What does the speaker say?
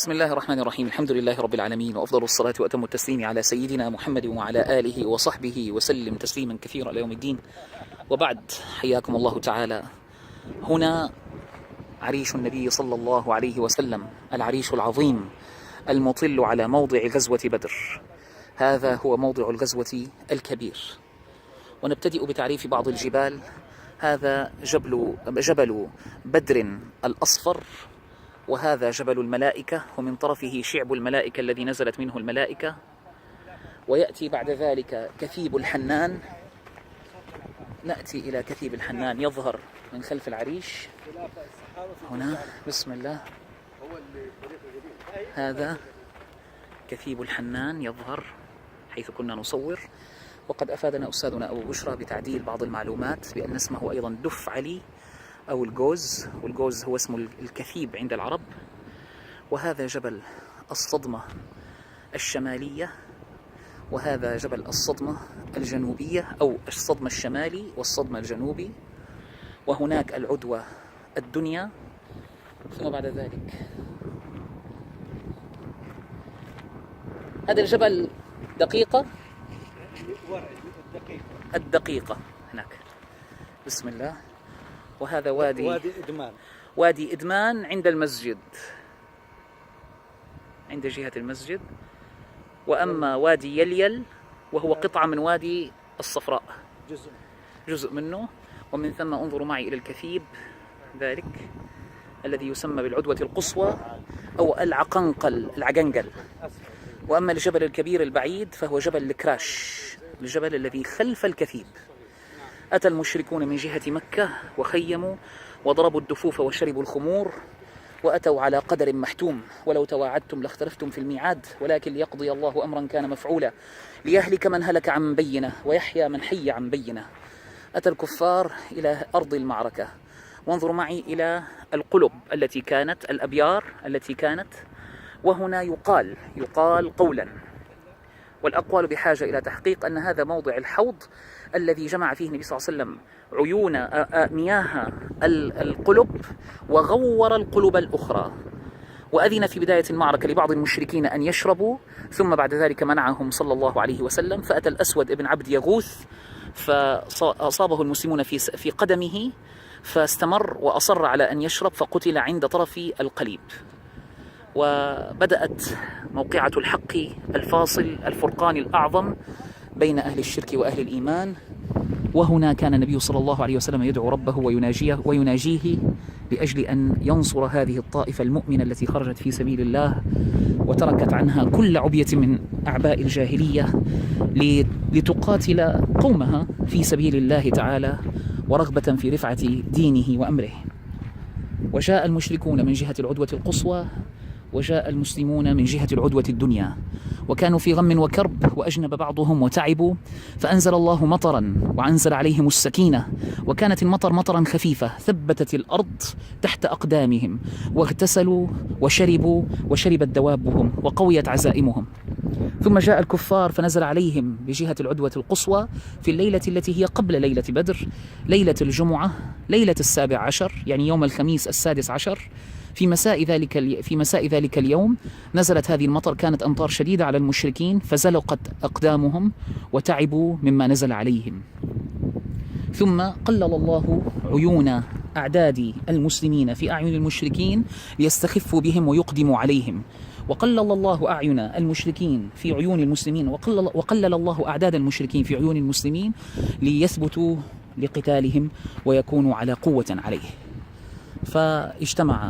بسم الله الرحمن الرحيم. الحمد لله رب العالمين، وأفضل الصلاة وأتم التسليم على سيدنا محمد وعلى آله وصحبه وسلم تسليما كثيرا إلى يوم الدين. وبعد، حياكم الله تعالى. هنا عريش النبي صلى الله عليه وسلم، العريش العظيم المطل على موضع غزوة بدر. هذا هو موضع الغزوة الكبير. ونبتدئ بتعريف بعض الجبال. هذا جبل بدر الأصفر، وهذا جبل الملائكة، ومن طرفه شعب الملائكة الذي نزلت منه الملائكة. ويأتي بعد ذلك كثيب الحنان. نأتي إلى كثيب الحنان، يظهر من خلف العريش هنا. بسم الله. هذا كثيب الحنان يظهر حيث كنا نصور. وقد أفادنا أستاذنا أبو بشرى بتعديل بعض المعلومات بأن اسمه أيضا دف علي أو الجوز، والجوز هو اسم الكثيب عند العرب. وهذا جبل الصدمة الشمالية، وهذا جبل الصدمة الجنوبية، أو الصدمة الشمالي والصدمة الجنوبي. وهناك العدوى الدنيا. ثم بعد ذلك هذا الجبل دقيقة، الدقيقة هناك. بسم الله. وهذا وادي إدمان عند المسجد، عند جهة المسجد. وأما وادي يليل وهو قطعة من وادي الصفراء، جزء منه. ومن ثم انظروا معي إلى الكثيب ذلك الذي يسمى بالعدوة القصوى أو العقنقل. وأما الجبل الكبير البعيد فهو جبل الكراش، الجبل الذي خلف الكثيب. أتى المشركون من جهة مكة وخيموا وضربوا الدفوف وشربوا الخمور، وأتوا على قدر محتوم. ولو تواعدتم لاختلفتم في الميعاد، ولكن ليقضي الله أمرا كان مفعولا، ليهلك من هلك عن بينة ويحيى من حي عن بينة. أتى الكفار إلى أرض المعركة. وانظروا معي إلى القلب التي كانت، الأبيار التي كانت. وهنا يقال قولا، والأقوال بحاجة إلى تحقيق، أن هذا موضع الحوض الذي جمع فيه النبي صلى الله عليه وسلم عيون مياه القلب، وغور القلب الأخرى. وأذن في بداية المعركة لبعض المشركين أن يشربوا، ثم بعد ذلك منعهم صلى الله عليه وسلم. فأتى الأسود ابن عبد يغوث فأصابه المسلمون في قدمه، فاستمر وأصر على أن يشرب، فقتل عند طرف القليب. وبدأت موقعة الحق الفاصل، الفرقان الأعظم بين أهل الشرك وأهل الإيمان. وهنا كان النبي صلى الله عليه وسلم يدعو ربه ويناجيه لأجل أن ينصر هذه الطائفة المؤمنة التي خرجت في سبيل الله وتركت عنها كل عبية من أعباء الجاهلية لتقاتل قومها في سبيل الله تعالى، ورغبة في رفعة دينه وأمره. وجاء المشركون من جهة العدوة القصوى، وجاء المسلمون من جهة العدوة الدنيا، وكانوا في غم وكرب، وأجنب بعضهم وتعبوا. فأنزل الله مطرا وأنزل عليهم السكينة، وكانت المطر مطرا خفيفة ثبتت الأرض تحت أقدامهم، واغتسلوا وشربوا وشربت دوابهم وقويت عزائمهم. ثم جاء الكفار فنزل عليهم بجهة العدوة القصوى في الليلة التي هي قبل ليلة بدر، ليلة الجمعة، ليلة 17، يعني يوم الخميس 16. في مساء ذلك اليوم نزلت هذه المطر. كانت أمطار شديدة على المشركين، فزلقت أقدامهم وتعبوا مما نزل عليهم. ثم قلل الله عيون أعداد المسلمين في أعين المشركين ليستخفوا بهم ويقدموا عليهم. وقلل الله أعين المشركين في عيون المسلمين، وقلل الله أعداد المشركين في عيون المسلمين ليثبتوا لقتالهم ويكونوا على قوة عليه. فاجتمع